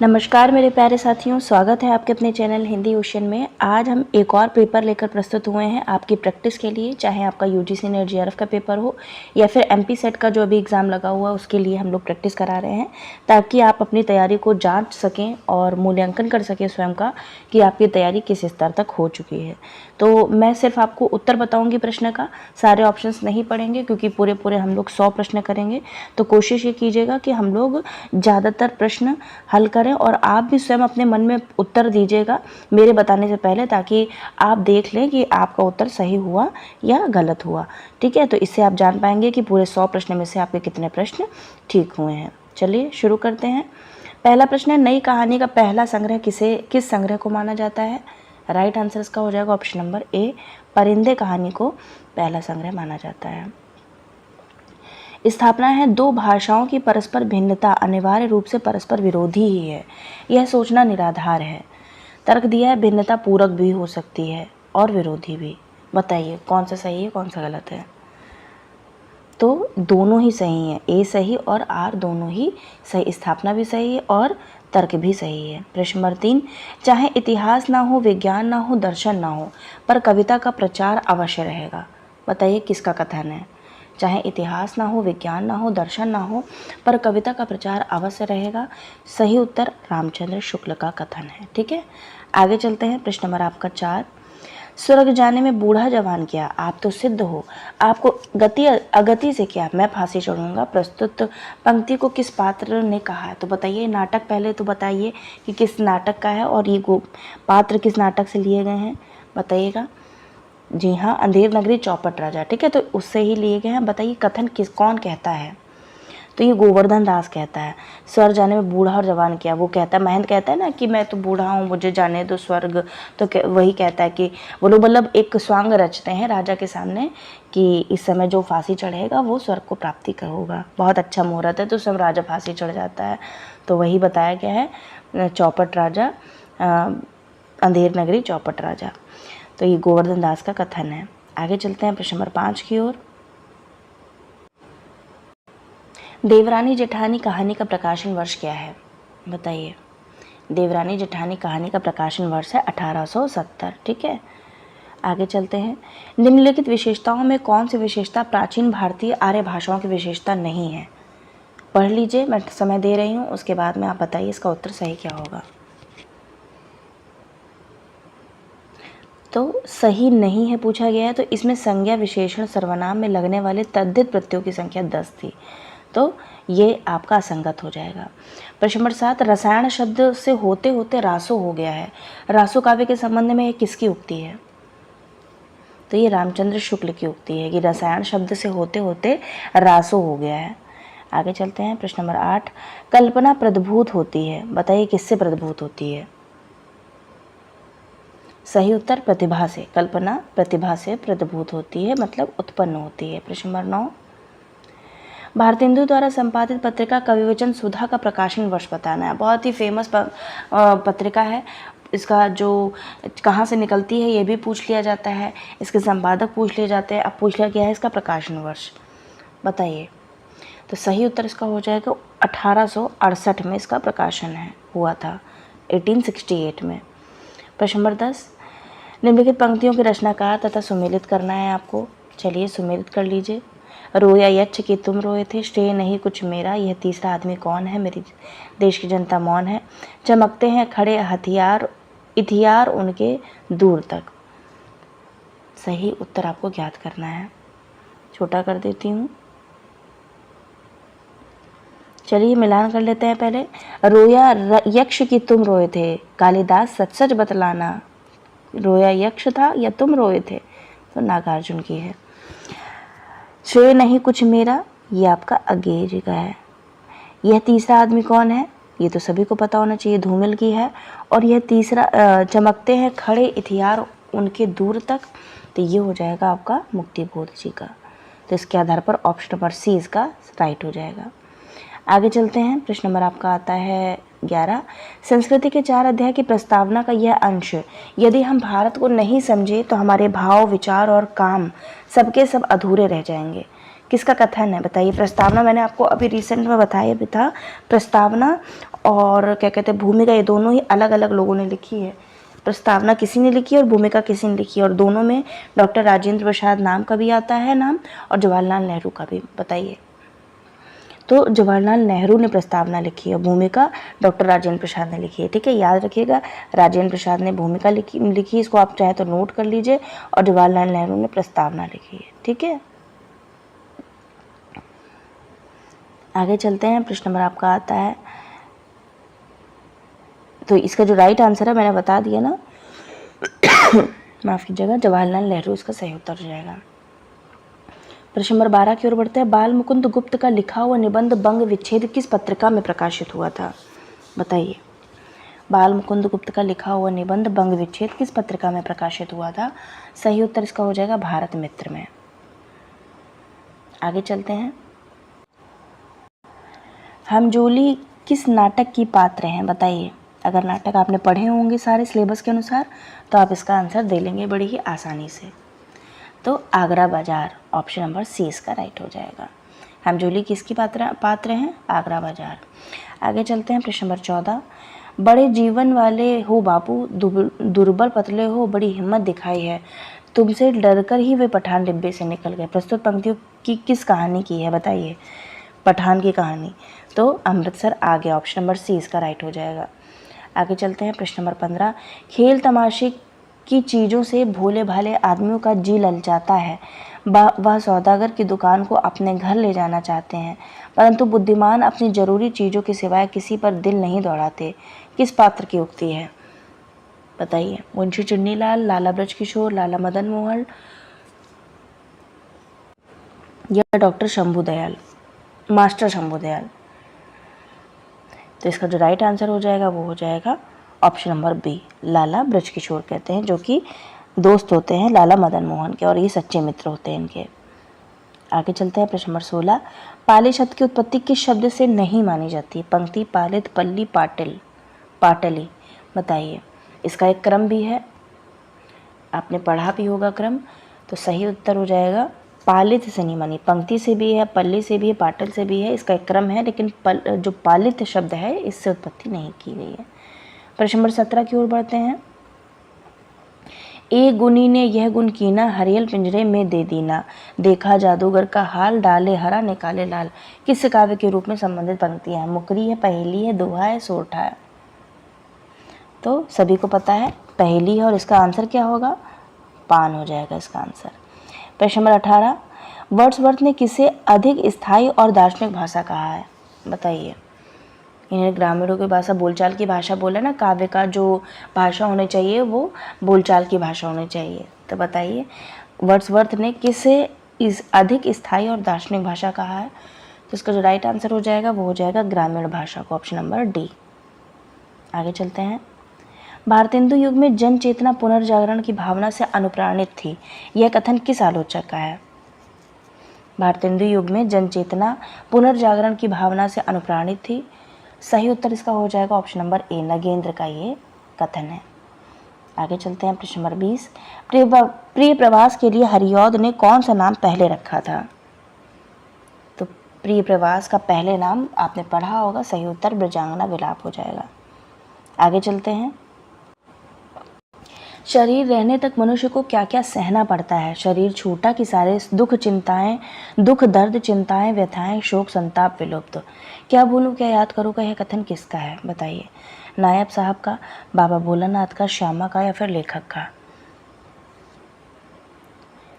नमस्कार मेरे प्यारे साथियों, स्वागत है आपके अपने चैनल हिंदी ओशन में। आज हम एक और पेपर लेकर प्रस्तुत हुए हैं आपकी प्रैक्टिस के लिए। चाहे आपका यूजीसी नेट जीआरएफ का पेपर हो या फिर एमपी सेट का जो अभी एग्ज़ाम लगा हुआ है, उसके लिए हम लोग प्रैक्टिस करा रहे हैं ताकि आप अपनी तैयारी को जांच सकें और मूल्यांकन कर सकें स्वयं का कि आपकी तैयारी किस स्तर तक हो चुकी है। तो मैं सिर्फ आपको उत्तर बताऊँगी प्रश्न का, सारे ऑप्शंस नहीं पढ़ेंगे क्योंकि पूरे हम लोग 100 प्रश्न करेंगे। तो कोशिश ये कीजिएगा कि हम लोग ज़्यादातर प्रश्न हल करें और आप भी स्वयं अपने मन में उत्तर दीजिएगा मेरे बताने से पहले, ताकि आप देख लें कि आपका उत्तर सही हुआ या गलत हुआ। ठीक है, तो इससे आप जान पाएंगे कि पूरे 100 प्रश्न में से आपके कितने प्रश्न ठीक हुए हैं। चलिए शुरू करते हैं। पहला प्रश्न है, नई कहानी का पहला संग्रह किस संग्रह को माना जाता है? राइट आंसर इसका हो जाएगा ऑप्शन नंबर ए, परिंदे कहानी को पहला संग्रह माना जाता है। स्थापना है, दो भाषाओं की परस्पर भिन्नता अनिवार्य रूप से परस्पर विरोधी ही है, यह सोचना निराधार है। तर्क दिया है, भिन्नता पूरक भी हो सकती है और विरोधी भी। बताइए कौन सा सही है, कौन सा गलत है? तो दोनों ही सही हैं, ए सही और आर दोनों ही सही। स्थापना भी सही है और तर्क भी सही है। प्रश्न नंबर 3, चाहे इतिहास ना हो, विज्ञान ना हो, दर्शन ना हो, पर कविता का प्रचार अवश्य रहेगा। बताइए किसका कथन है? चाहे इतिहास ना हो, विज्ञान ना हो, दर्शन ना हो, पर कविता का प्रचार अवश्य रहेगा। सही उत्तर रामचंद्र शुक्ल का कथन है। ठीक है, आगे चलते हैं। प्रश्न नंबर आपका 4, स्वर्ग जाने में बूढ़ा जवान क्या, आप तो सिद्ध हो, आपको गति अगति से क्या, मैं फांसी चढ़ूंगा। प्रस्तुत पंक्ति को किस पात्र ने कहा है? तो बताइए नाटक, पहले तो बताइए कि किस नाटक का है और ये पात्र किस नाटक से लिए गए हैं, बताइएगा। जी हाँ, अंधेर नगरी चौपट राजा। ठीक है, तो उससे ही लिए गए हैं। बताइए कथन कौन कहता है? तो ये गोवर्धन दास कहता है। स्वर्ग जाने में बूढ़ा और जवान क्या, वो कहता है, महंत कहता है ना कि मैं तो बूढ़ा हूँ, मुझे जाने दो स्वर्ग। तो वही कहता है कि वो लोग मतलब एक स्वांग रचते हैं राजा के सामने कि इस समय जो फांसी चढ़ेगा वो स्वर्ग को प्राप्ति होगा, बहुत अच्छा मुहूर्त है। तो सब राजा फांसी चढ़ जाता है। तो वही बताया गया है, चौपट राजा, अंधेर नगरी चौपट राजा। तो ये गोवर्धन दास का कथन है। आगे चलते हैं प्रश्न नंबर 5 की ओर। देवरानी जेठानी कहानी का प्रकाशन वर्ष क्या है? बताइए। देवरानी जेठानी कहानी का प्रकाशन वर्ष है 1870। ठीक है, आगे चलते हैं। निम्नलिखित विशेषताओं में कौन सी विशेषता प्राचीन भारतीय आर्य भाषाओं की विशेषता नहीं है? पढ़ लीजिए, मैं समय दे रही हूँ, उसके बाद में आप बताइए इसका उत्तर सही क्या होगा। तो सही नहीं है पूछा गया है। तो इसमें संज्ञा विशेषण सर्वनाम में लगने वाले तद्धित प्रत्ययों की संख्या 10 थी, तो ये आपका असंगत हो जाएगा। प्रश्न नंबर 7, रसायन शब्द से होते होते रासो हो गया है, रासो काव्य के संबंध में ये किसकी उक्ति है? तो ये रामचंद्र शुक्ल की उक्ति है कि रसायन शब्द से होते होते रासो हो गया है। आगे चलते हैं। प्रश्न नंबर 8, कल्पना प्रद्भूत होती है, बताइए किससे प्रद्भूत होती है? सही उत्तर प्रतिभा से। कल्पना प्रतिभा से प्रद्भूत होती है, मतलब उत्पन्न होती है। प्रश्न नंबर 9, भारतेंदु द्वारा संपादित पत्रिका कविवचन सुधा का प्रकाशन वर्ष बताना है। बहुत ही फेमस पत्रिका है। इसका जो कहाँ से निकलती है ये भी पूछ लिया जाता है, इसके संपादक पूछ लिए जाते हैं। अब पूछ लिया गया है इसका प्रकाशन वर्ष, बताइए। तो सही उत्तर इसका हो जाएगा 1868 में इसका प्रकाशन हुआ था, 1868 में। प्रश्न नंबर 10, निम्नलिखित पंक्तियों के रचनाकार तथा सुमेलित करना है आपको। चलिए सुमेलित कर लीजिए। रोया यक्ष कि तुम रोए थे, श्रेय नहीं कुछ मेरा, यह तीसरा आदमी कौन है, मेरी देश की जनता मौन है, चमकते हैं खड़े हथियार उनके दूर तक। सही उत्तर आपको ज्ञात करना है। छोटा कर देती हूँ, चलिए मिलान कर लेते हैं। पहले रोया यक्ष कि तुम रोए थे, कालिदास सच सच बतलाना, रोया यक्ष था या तुम रोए थे? तो नागार्जुन की है। श्रेय नहीं कुछ मेरा, ये आपका अज्ञेय जी का है। यह तीसरा आदमी कौन है? ये तो सभी को पता होना चाहिए, धूमिल की है। और यह तीसरा चमकते हैं खड़े हथियार उनके दूर तक, तो ये हो जाएगा आपका मुक्तिबोध जी का। तो इसके आधार पर ऑप्शन नंबर सी इसका राइट हो जाएगा। आगे चलते हैं। प्रश्न नंबर आपका आता है 11, संस्कृति के 4 अध्याय की प्रस्तावना का यह अंश यदि हम भारत को नहीं समझे तो हमारे भाव, विचार और काम सबके सब अधूरे रह जाएंगे। किसका कथन है बताइए। प्रस्तावना मैंने आपको अभी रिसेंट में बताया भी था, प्रस्तावना और क्या कहते हैं भूमिका, ये दोनों ही अलग अलग लोगों ने लिखी है। प्रस्तावना किसी ने लिखी है और भूमिका किसी ने लिखी है, और दोनों में डॉक्टर राजेंद्र प्रसाद नाम का भी आता है नाम, और जवाहरलाल नेहरू का भी। बताइए। तो जवाहरलाल नेहरू ने प्रस्तावना लिखी है, भूमिका डॉक्टर राजेंद्र प्रसाद ने लिखी है। ठीक है, याद रखिएगा, राजेंद्र प्रसाद ने भूमिका लिखी, इसको आप चाहे तो नोट कर लीजिए, और जवाहरलाल नेहरू ने प्रस्तावना लिखी है। ठीक है, आगे चलते हैं। प्रश्न नंबर आपका आता है, तो इसका जो राइट आंसर है मैंने बता दिया ना माफ कीजिएगा, जवाहरलाल नेहरू इसका सही उत्तर हो जाएगा। प्रश्न नंबर 12 की ओर बढ़ते हैं। बाल मुकुंद गुप्त का लिखा हुआ निबंध बंग विच्छेद किस पत्रिका में प्रकाशित हुआ था? बताइए। बाल मुकुंद गुप्त का लिखा हुआ निबंध बंग विच्छेद किस पत्रिका में प्रकाशित हुआ था? सही उत्तर इसका हो जाएगा भारत मित्र में। आगे चलते हैं। हमजोली किस नाटक की पात्र हैं? बताइए। अगर नाटक आपने पढ़े होंगे सारे सिलेबस के अनुसार तो आप इसका आंसर दे लेंगे बड़ी ही आसानी से। तो आगरा बाजार, ऑप्शन नंबर सी इसका राइट हो जाएगा। हमजोली किसकी पात्र हैं? आगरा बाजार। आगे चलते हैं। प्रश्न नंबर 14। बड़े जीवन वाले हो बापू, दुर्बल पतले हो, बड़ी हिम्मत दिखाई है, तुमसे डरकर ही वे पठान डिब्बे से निकल गए। प्रस्तुत पंक्तियों की किस कहानी की है? बताइए। पठान की कहानी। तो अमृतसर आ गया, ऑप्शन नंबर सी इसका राइट हो जाएगा। आगे चलते हैं। प्रश्न नंबर 15। खेल तमाशे की चीज़ों से भोले भाले आदमियों का जी ललचाता है, वह सौदागर की दुकान को अपने घर ले जाना चाहते हैं, परंतु बुद्धिमान अपनी जरूरी चीज़ों के सिवाय किसी पर दिल नहीं दौड़ाते। किस पात्र की उक्ति है? बताइए। मुंशी चुन्नीलाल, लाला ब्रजकिशोर, लाला मदन मोहन या डॉक्टर शंभुदयाल, मास्टर शंभुदयाल? तो इसका जो राइट आंसर हो जाएगा वो हो जाएगा ऑप्शन नंबर बी, लाला ब्रजकिशोर कहते हैं, जो कि दोस्त होते हैं लाला मदन मोहन के, और ये सच्चे मित्र होते हैं इनके। आगे चलते हैं। प्रश्न नंबर 16। पाली शब्द की उत्पत्ति किस शब्द से नहीं मानी जाती? पंक्ति, पालित, पल्ली, पाटिल, पाटली। बताइए। इसका एक क्रम भी है, आपने पढ़ा भी होगा क्रम। तो सही उत्तर हो जाएगा पालित से नहीं मानी, पंक्ति से भी है, पल्ली से भी है, पाटिल से भी है, इसका एक क्रम है, लेकिन जो पालित शब्द है इससे उत्पत्ति नहीं की गई है। प्रश्न नंबर 17 की ओर बढ़ते हैं। एक गुनी ने यह गुण कीना, हरियल पिंजरे में दे दीना, देखा जादूगर का हाल, डाले हरा निकाले लाल। किस काव्य के रूप में संबंधित पंक्तियां हैं? मुकरी है, पहेली है, दोहा है, सोरठा है? तो सभी को पता है पहेली है, और इसका आंसर क्या होगा? पान हो जाएगा इसका आंसर। प्रश्न नंबर 18। वर्ड्सवर्थ ने किसे अधिक स्थायी और दार्शनिक भाषा कहा है? बताइए। इन्हें ग्रामीणों की भाषा, बोलचाल की भाषा बोला ना, काव्य का जो भाषा होनी चाहिए वो बोलचाल की भाषा होनी चाहिए। तो बताइए वर्ड्सवर्थ ने किसे इस अधिक स्थायी और दार्शनिक भाषा कहा है? तो इसका जो राइट आंसर हो जाएगा वो हो जाएगा ग्रामीण भाषा को, ऑप्शन नंबर डी। आगे चलते हैं। भारतेंदु युग में जन चेतना पुनर्जागरण की भावना से अनुप्राणित थी, यह कथन किस आलोचक का है? भारतेंदु युग में जन चेतना पुनर्जागरण की भावना से अनुप्राणित थी, सही उत्तर इसका हो जाएगा ऑप्शन नंबर ए, नगेंद्र का ये कथन है। आगे चलते हैं। प्रश्न नंबर 20। प्रिय प्रवास के लिए हरिऔध ने कौन सा नाम पहले रखा था? तो प्रिय प्रवास का पहले नाम आपने पढ़ा होगा, सही उत्तर ब्रजांगना विलाप हो जाएगा। आगे चलते हैं। शरीर रहने तक मनुष्य को क्या क्या सहना पड़ता है? शरीर छूटा कि सारे दुख दर्द चिंताएं व्यथाएं शोक संताप विलुप्त। क्या भूलूं क्या याद करूं का यह कथन किसका है? बताइए। नायब साहब का, बाबा भोलानाथ का, श्यामा का, या फिर लेखक का?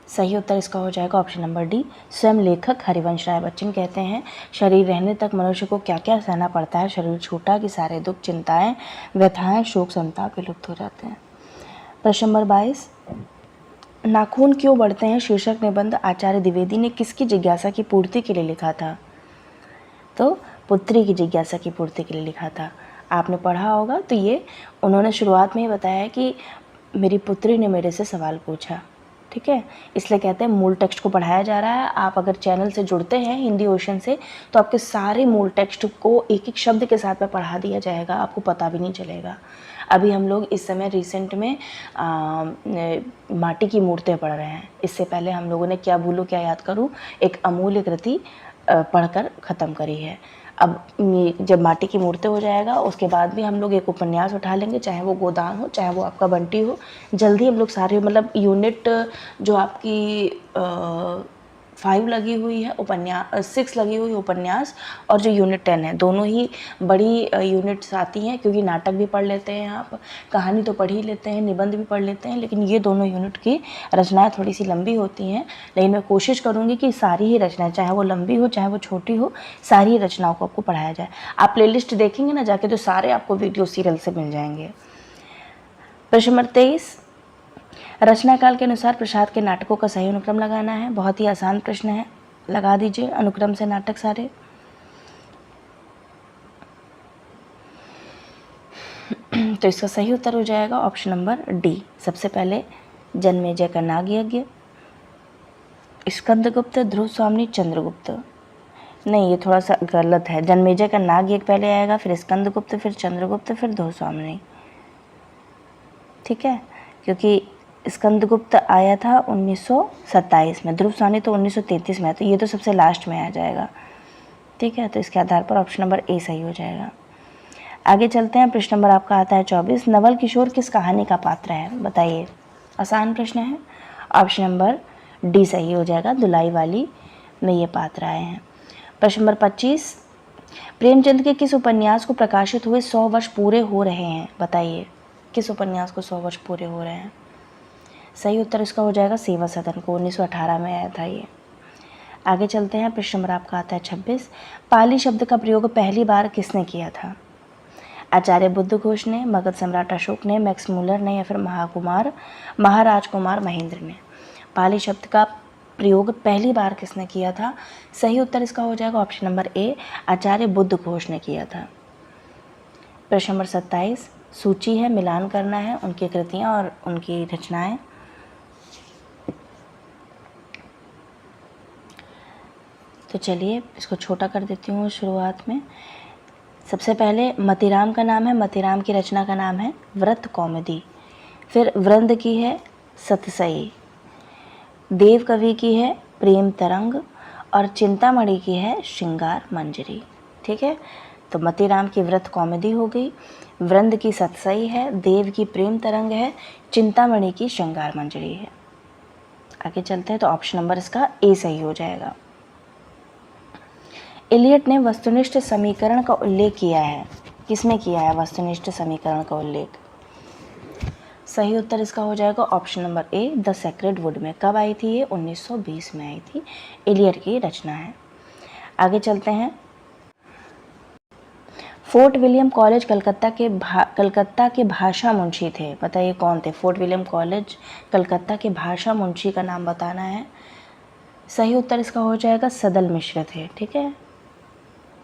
सही उत्तर इसका हो जाएगा ऑप्शन नंबर डी, स्वयं लेखक हरिवंश राय बच्चन कहते हैं शरीर रहने तक मनुष्य को क्या क्या सहना पड़ता है? शरीर छूटा कि सारे दुख चिंताएं व्यथाएं शोक संताप विलुप्त हो जाते हैं। प्रश्न नंबर 22। नाखून क्यों बढ़ते हैं शीर्षक निबंध आचार्य द्विवेदी ने किसकी जिज्ञासा की पूर्ति के लिए लिखा था? तो पुत्री की जिज्ञासा की पूर्ति के लिए लिखा था। आपने पढ़ा होगा, तो ये उन्होंने शुरुआत में ही बताया कि मेरी पुत्री ने मेरे से सवाल पूछा। ठीक है, इसलिए कहते हैं मूल टेक्स्ट को पढ़ाया जा रहा है। आप अगर चैनल से जुड़ते हैं हिंदी ओशन से तो आपके सारे मूल टेक्स्ट को एक एक शब्द के साथ में पढ़ा दिया जाएगा, आपको पता भी नहीं चलेगा। अभी हम लोग इस समय रिसेंट में माटी की मूर्तें पढ़ रहे हैं। इससे पहले हम लोगों ने क्या भूलूं क्या याद करूं एक अमूल्य कृति पढ़कर ख़त्म करी है। अब जब माटी की मूर्ति हो जाएगा उसके बाद भी हम लोग एक उपन्यास उठा लेंगे, चाहे वो गोदान हो चाहे वो आपका बंटी हो। जल्दी हम लोग सारे मतलब यूनिट जो आपकी 5 लगी हुई है उपन्यास, 6 लगी हुई उपन्यास, और जो यूनिट 10 है, दोनों ही बड़ी यूनिट्स आती हैं, क्योंकि नाटक भी पढ़ लेते हैं आप, कहानी तो पढ़ ही लेते हैं, निबंध भी पढ़ लेते हैं, लेकिन ये दोनों यूनिट की रचनाएं थोड़ी सी लंबी होती हैं। लेकिन मैं कोशिश करूँगी कि सारी ही रचनाएं, चाहे वो लंबी हो चाहे वो छोटी हो, सारी ही रचनाओं को आपको पढ़ाया जाए। आप प्लेलिस्ट देखेंगे ना जाके तो सारे आपको वीडियो सीरियल से मिल जाएंगे। प्रश्न नंबर 23, रचना काल के अनुसार प्रसाद के नाटकों का सही अनुक्रम लगाना है। बहुत ही आसान प्रश्न है, लगा दीजिए अनुक्रम से नाटक सारे। तो इसका सही उत्तर हो जाएगा ऑप्शन नंबर डी। सबसे पहले जन्मेजय का नाग यज्ञ, स्कंदगुप्त, ध्रुव स्वामिनी, चंद्रगुप्त। नहीं, ये थोड़ा सा गलत है। जन्मेजय का नाग यज्ञ पहले आएगा, फिर स्कंदगुप्त, फिर चंद्रगुप्त, फिर ध्रुव स्वामिनी। ठीक है, क्योंकि स्कंदगुप्त आया था 1927 में, ध्रुव स्वामिनी तो 1933 में है, तो ये तो सबसे लास्ट में आ जाएगा। ठीक है, तो इसके आधार पर ऑप्शन नंबर ए सही हो जाएगा। आगे चलते हैं। प्रश्न नंबर आपका आता है 24, नवल किशोर किस कहानी का पात्र है? बताइए, आसान प्रश्न है। ऑप्शन नंबर डी सही हो जाएगा, दुलाई वाली में ये पात्र आए हैं। प्रश्न नंबर 25, प्रेमचंद के किस उपन्यास को प्रकाशित हुए 100 वर्ष पूरे हो रहे हैं? बताइए, किस उपन्यास को 100 वर्ष पूरे हो रहे हैं? सही उत्तर इसका हो जाएगा सेवा सदन को, 1918 में आया था ये। आगे चलते हैं। प्रश्न नंबर आपका आता है 26, पाली शब्द का प्रयोग पहली बार किसने किया था? आचार्य बुद्ध घोष ने, मगध सम्राट अशोक ने, मैक्स मूलर ने, या फिर महाराज कुमार महेंद्र ने? पाली शब्द का प्रयोग पहली बार किसने किया था? सही उत्तर इसका हो जाएगा ऑप्शन नंबर ए, आचार्य बुद्ध घोष ने किया था। प्रश्न नंबर 27, सूची है, मिलान करना है उनकी कृतियाँ और उनकी रचनाएं। तो चलिए इसको छोटा कर देती हूँ शुरुआत में। सबसे पहले मतीराम का नाम है, मतीराम की रचना का नाम है व्रत कौमुदी। फिर वृंद की है सतसई, देव कवि की है प्रेम तरंग, और चिंतामणि की है श्रृंगार मंजरी। ठीक है, तो मतीराम की व्रत कौमुदी हो गई, वृंद की सतसई है, देव की प्रेम तरंग है, चिंतामणि की श्रृंगार मंजरी है। आगे चलते हैं, तो ऑप्शन नंबर इसका ए सही हो जाएगा। इलियट ने वस्तुनिष्ठ समीकरण का उल्लेख किया है, किसमें किया है वस्तुनिष्ठ समीकरण का उल्लेख? सही उत्तर इसका हो जाएगा option number A, the sacred would में। कब आई थी ये? 1920 में आई थी, इलियट की रचना है। आगे चलते हैं। फोर्ट विलियम कॉलेज कलकत्ता के भाषा मुंशी थे। बताइए कौन थे? फोर्ट विलियम कॉलेज कलकत्ता के भाषा मुंशी का नाम बताना है। सही उत्तर इसका हो जाएगा सदल मिश्र थे। ठीक है,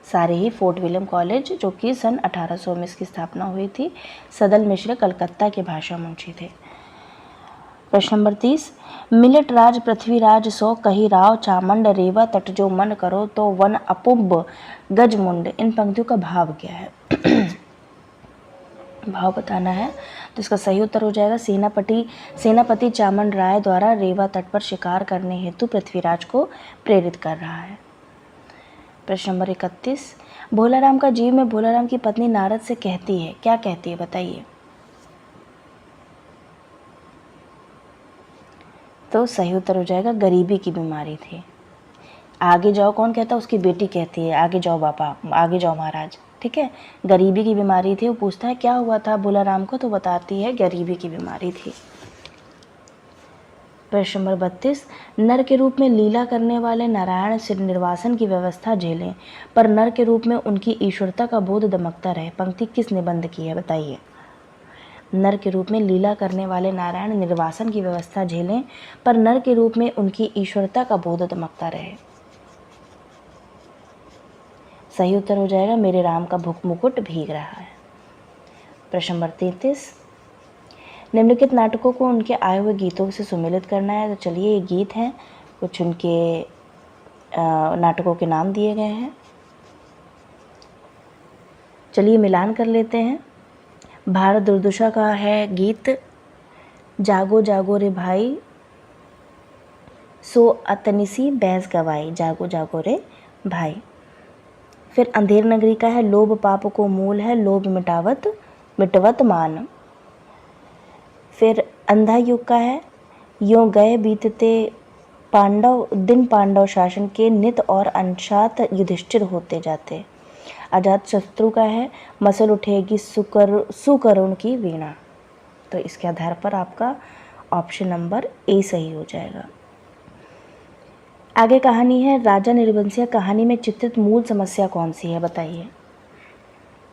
सारे ही फोर्ट विलियम कॉलेज जो कि सन 1800 में इसकी स्थापना हुई थी, सदल मिश्र कलकत्ता के भाषा मुंशी थे। प्रश्न नंबर 30, मिलट राज पृथ्वीराज सो कही राव चामंड, रेवा तट जो मन करो तो वन अपुब गजमुंड। इन पंक्तियों का भाव क्या है? भाव बताना है। तो इसका सही उत्तर हो जाएगा सेनापति चामंड राय द्वारा रेवा तट पर शिकार करने हेतु पृथ्वीराज को प्रेरित कर रहा है। प्रश्न नंबर 31, भोलाराम का जीव में भोलाराम की पत्नी नारद से कहती है, क्या कहती है? बताइए। तो सही उत्तर हो जाएगा गरीबी की बीमारी थी। आगे जाओ कौन कहता है? उसकी बेटी कहती है, आगे जाओ बापा, आगे जाओ महाराज। ठीक है, गरीबी की बीमारी थी। वो पूछता है क्या हुआ था भोलाराम को, तो बताती है गरीबी की बीमारी थी। प्रश्न नंबर 32, नर के रूप में लीला करने वाले नारायण सिर निर्वासन की व्यवस्था झेलें, पर नर के रूप में उनकी ईश्वरता का बोध दमकता रहे। पंक्ति किस निबंध की है? बताइए। नर के रूप में लीला करने वाले नारायण निर्वासन की व्यवस्था झेलें, पर नर के रूप में उनकी ईश्वरता का बोध दमकता रहे। सही उत्तर हो जाएगा मेरे राम का मुकुट भीग रहा है। प्रश्न नंबर 33, निम्नलिखित नाटकों को उनके आए हुए गीतों से सुमेलित करना है। तो चलिए ये गीत हैं, कुछ उनके नाटकों के नाम दिए गए हैं। चलिए मिलान कर लेते हैं। भारत दुर्दशा का है गीत जागो जागो रे भाई, सो अतनिसी बैस गवाई, जागो जागो रे भाई। फिर अंधेर नगरी का है लोभ पाप को मूल है, लोभ मिटवत मान। फिर अंधा युग का है यों गए बीतते पांडव शासन के, नित और अनशात युधिष्ठिर होते जाते। अजात शत्रु का है मसल उठेगी सुकरुण की वीणा। तो इसके आधार पर आपका ऑप्शन नंबर ए सही हो जाएगा। आगे कहानी है राजा निर्वंशिया। कहानी में चित्रित मूल समस्या कौन सी है बताइए।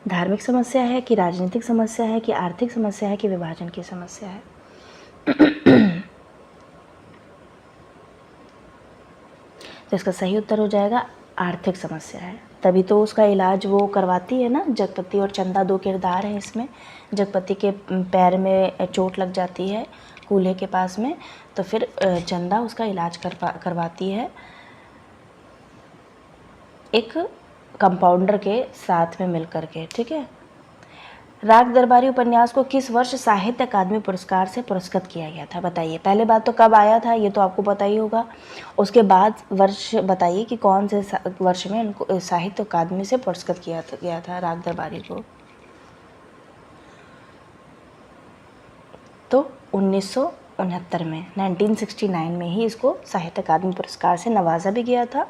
धार्मिक समस्या है कि राजनीतिक समस्या है कि आर्थिक समस्या है कि विभाजन की समस्या है। तो इसका सही उत्तर हो जाएगा आर्थिक समस्या है। तभी तो उसका इलाज वो करवाती है ना। जगपति और चंदा दो किरदार हैं इसमें। जगपति के पैर में चोट लग जाती है कूल्हे के पास में, तो फिर चंदा उसका इलाज करवाती है एक कंपाउंडर के साथ में मिलकर के। ठीक है। राग दरबारी उपन्यास को किस वर्ष साहित्य अकादमी पुरस्कार से पुरस्कृत किया गया था बताइए। पहले बात तो कब आया था ये तो आपको पता ही होगा, उसके बाद वर्ष बताइए कि कौन से वर्ष में इनको साहित्य अकादमी से पुरस्कृत किया गया था राग दरबारी को। तो 1969 में 1969 में ही इसको साहित्य अकादमी पुरस्कार से नवाजा भी गया था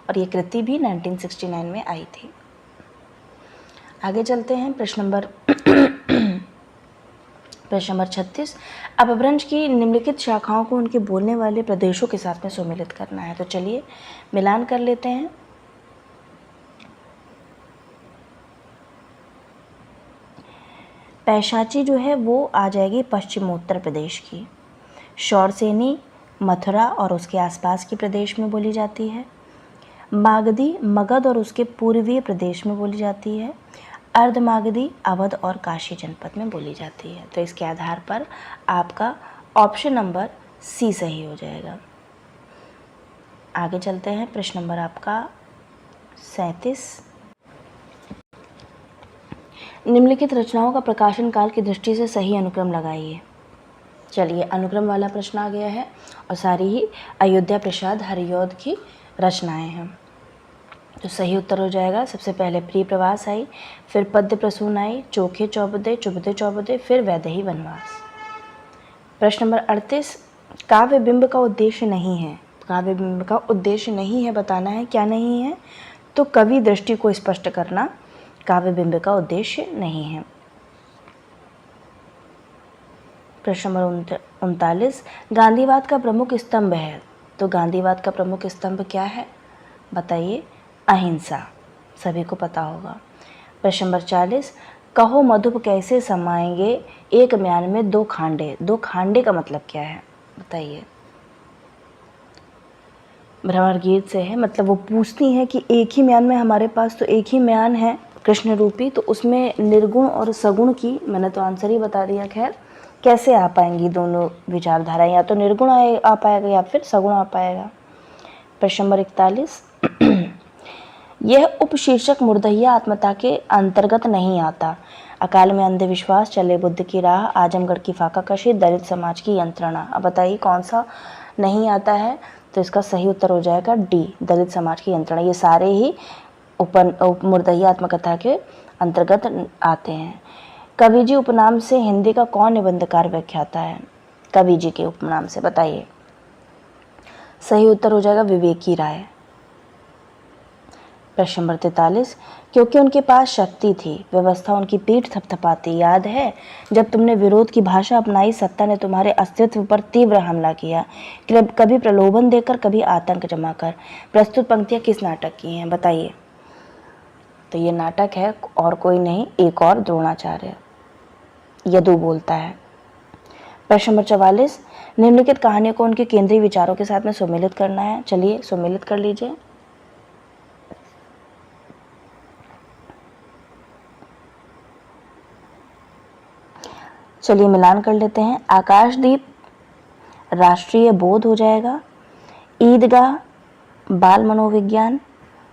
और ये कृति भी 1969 में आई थी। आगे चलते हैं प्रश्न नंबर 36। अपभ्रंश की निम्नलिखित शाखाओं को उनके बोलने वाले प्रदेशों के साथ में सम्मिलित करना है। तो चलिए मिलान कर लेते हैं। पैशाची जो है वो आ जाएगी पश्चिमोत्तर प्रदेश की। शौरसेनी मथुरा और उसके आसपास के प्रदेश में बोली जाती है। मागधी मगध और उसके पूर्वीय प्रदेश में बोली जाती है। अर्धमागधी अवध और काशी जनपद में बोली जाती है। तो इसके आधार पर आपका ऑप्शन नंबर सी सही हो जाएगा। आगे चलते हैं प्रश्न नंबर आपका 37। निम्नलिखित रचनाओं का प्रकाशन काल की दृष्टि से सही अनुक्रम लगाइए। चलिए अनुक्रम वाला प्रश्न आ गया है और सारी ही अयोध्या प्रसाद हरिऔध की रचनाएं हैं। तो सही उत्तर हो जाएगा सबसे पहले प्रिय प्रवास आई, फिर पद्य प्रसून आई, चोखे चौबदे, चुबदे चौबदे, फिर वैदेही वनवास। प्रश्न नंबर 38। काव्य बिंब का उद्देश्य नहीं है। काव्य बिंब का उद्देश्य नहीं है बताना है क्या नहीं है। तो कवि दृष्टि को स्पष्ट करना काव्य बिंब का उद्देश्य नहीं है। प्रश्न नंबर 39। गांधीवाद का प्रमुख स्तंभ है। तो गांधीवाद का प्रमुख स्तंभ क्या है बताइए। अहिंसा, सभी को पता होगा। प्रश्न नंबर 40। कहो मधुप कैसे समाएंगे एक म्यान में दो खांडे। दो खांडे का मतलब क्या है बताइए। भ्रमर गीत से है, मतलब वो पूछती है कि एक ही म्यान में, हमारे पास तो एक ही म्यान है कृष्ण रूपी, तो उसमें निर्गुण और सगुण की, मैंने तो आंसर ही बता दिया, खैर कैसे आ पाएंगी दोनों विचारधाराएं, या तो निर्गुण आ पाएगा या फिर सगुण आ पाएगा। प्रश्न नंबर 41। यह उपशीर्षक मूर्धन्य आत्मता के अंतर्गत नहीं आता। अकाल में अंधविश्वास, चले बुद्ध की राह, आजमगढ़ की फाका कशी, दलित समाज की यंत्रणा। अब बताइए कौन सा नहीं आता है। तो इसका सही उत्तर हो जाएगा डी, दलित समाज की यंत्रणा। ये सारे ही मूर्धन्य आत्मकथा के अंतर्गत आते हैं। कवि जी उपनाम से हिंदी का कौन निबंधकार व्याख्याता है। कवि जी के उपनाम से बताइए। सही उत्तर हो जाएगा विवेकी राय। प्रश्न नंबर 43। क्योंकि उनके पास शक्ति थी, व्यवस्था उनकी पीठ थपथपाती। याद है जब तुमने विरोध की भाषा अपनाई, सत्ता ने तुम्हारे अस्तित्व पर तीव्र हमला किया, कभी प्रलोभन देकर, कभी आतंक जमाकर। प्रस्तुत पंक्तियां किस नाटक की हैं बताइए। तो ये नाटक है और कोई नहीं, एक और द्रोणाचार्य। यदु बोलता है। प्रश्न नंबर 44। निम्नलिखित कहानियों को उनके केंद्रीय विचारों के साथ में सम्मिलित करना है। चलिए सम्मिलित कर लीजिए। चलिए मिलान कर लेते हैं। आकाशदीप राष्ट्रीय बोध हो जाएगा। ईदगाह बाल मनोविज्ञान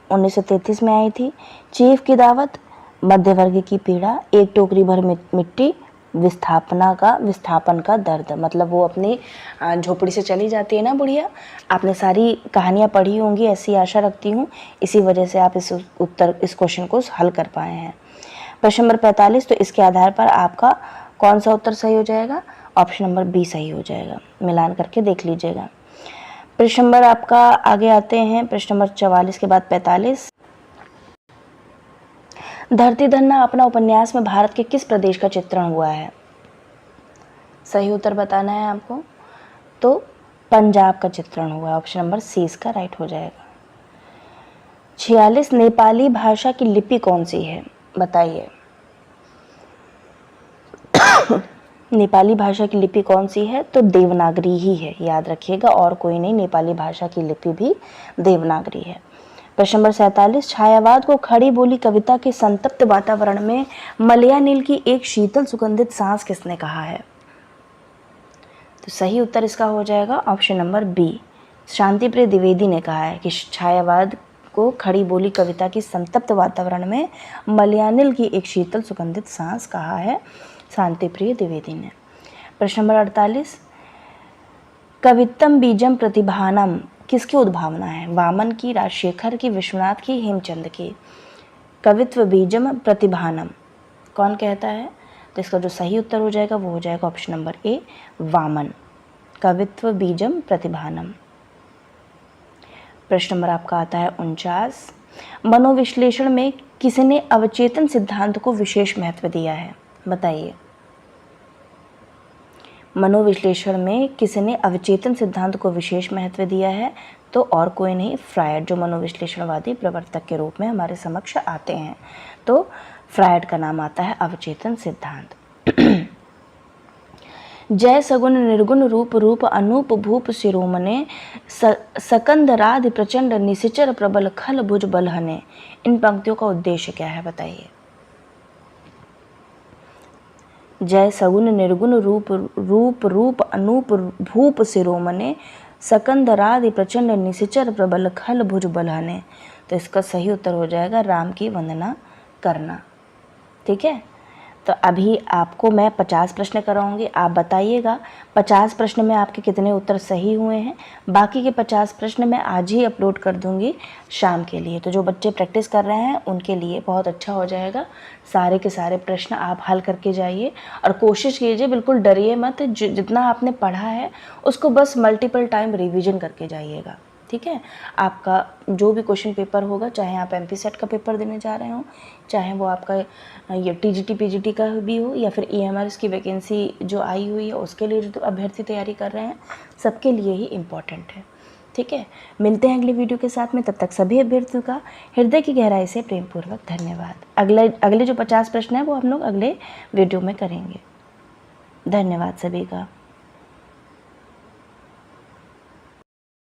1933 में आई थी। चीफ की दावत मध्य वर्ग की पीड़ा, एक टोकरी भर मिट्टी विस्थापन का दर्द, मतलब वो अपनी झोपड़ी से चली जाती है ना बुढ़िया। आपने सारी कहानियाँ पढ़ी होंगी, ऐसी आशा रखती हूँ, इसी वजह से आप इस क्वेश्चन को हल कर पाए हैं। प्रश्न नंबर 45, तो इसके आधार पर आपका कौन सा उत्तर सही हो जाएगा? ऑप्शन नंबर बी सही हो जाएगा, मिलान करके देख लीजिएगा। प्रश्न नंबर आपका आगे आते हैं, प्रश्न नंबर 44 के बाद 45। धरती धन्ना अपना उपन्यास में भारत के किस प्रदेश का चित्रण हुआ है? सही उत्तर बताना है आपको। तो पंजाब का चित्रण हुआ है, ऑप्शन नंबर सी इसका राइट हो जाएगा। 46, नेपाली भाषा की लिपि कौन सी है? बताइए। नेपाली भाषा की लिपि कौन सी है? तो देवनागरी ही है, याद रखिएगा, और कोई नहीं। नेपाली भाषा की लिपि भी देवनागरी है। प्रश्न नंबर 47, छायावाद को खड़ी बोली कविता के संतप्त वातावरण में मलयानिल की एक शीतल सुगंधित सांस किसने कहा है? तो सही उत्तर इसका हो जाएगा ऑप्शन नंबर बी, शांतिप्रिय द्विवेदी ने कहा है कि छायावाद को खड़ी बोली कविता की संतप्त वातावरण में मलयानिल की एक शीतल सुगंधित सांस कहा है शांतिप्रिय द्विवेदी ने। प्रश्न नंबर 48, कवित्तम बीजम प्रतिभानम किसकी उद्भावना है? वामन की, राजशेखर की, विश्वनाथ की, हेमचंद की? कवित्व बीजम प्रतिभानम कौन कहता है? तो इसका जो सही उत्तर हो जाएगा वो हो जाएगा ऑप्शन नंबर ए, वामन। कवित्व बीजम प्रतिभानम। प्रश्न नंबर आपका आता है 49, मनोविश्लेषण में किसने अवचेतन सिद्धांत को विशेष महत्व दिया है? बताइए। मनोविश्लेषण में किसने अवचेतन सिद्धांत को विशेष महत्व दिया है? तो और कोई नहीं, फ्रायड, जो मनोविश्लेषणवादी प्रवर्तक के रूप में हमारे समक्ष आते हैं। तो फ्रायड का नाम आता है अवचेतन सिद्धांत। जय सगुन निर्गुण रूप रूप अनूप भूप शिरोमणे सकंदराधि प्रचंड निशिचर प्रबल खल भुज बलहने, इन पंक्तियों का उद्देश्य क्या है? बताइए। जय सगुन निर्गुण रूप रूप अनूप भूप शिरोमणे सकंदराधि प्रचंड निशिचर प्रबल खल भुज बलहने, तो इसका सही उत्तर हो जाएगा राम की वंदना करना। ठीक है, तो अभी आपको मैं 50 प्रश्न कराऊंगी, आप बताइएगा 50 प्रश्न में आपके कितने उत्तर सही हुए हैं। बाकी के 50 प्रश्न मैं आज ही अपलोड कर दूंगी शाम के लिए, तो जो बच्चे प्रैक्टिस कर रहे हैं उनके लिए बहुत अच्छा हो जाएगा। सारे के सारे प्रश्न आप हल करके जाइए और कोशिश कीजिए, बिल्कुल डरिए मत, जितना आपने पढ़ा है उसको बस मल्टीपल टाइम रिवीजन करके जाइएगा। ठीक है, आपका जो भी क्वेश्चन पेपर होगा, चाहे आप एमपी सेट का पेपर देने जा रहे हो, चाहे वो आपका ये टीजीटी पीजीटी का भी हो, या फिर ईएमआरएस की वैकेंसी जो आई हुई है उसके लिए जो अभ्यर्थी तैयारी कर रहे हैं, सबके लिए ही इम्पॉर्टेंट है। ठीक है, मिलते हैं अगली वीडियो के साथ में, तब तक सभी अभ्यर्थियों का हृदय की गहराई से प्रेमपूर्वक धन्यवाद। अगले जो 50 प्रश्न हैं वो हम लोग अगले वीडियो में करेंगे। धन्यवाद सभी का।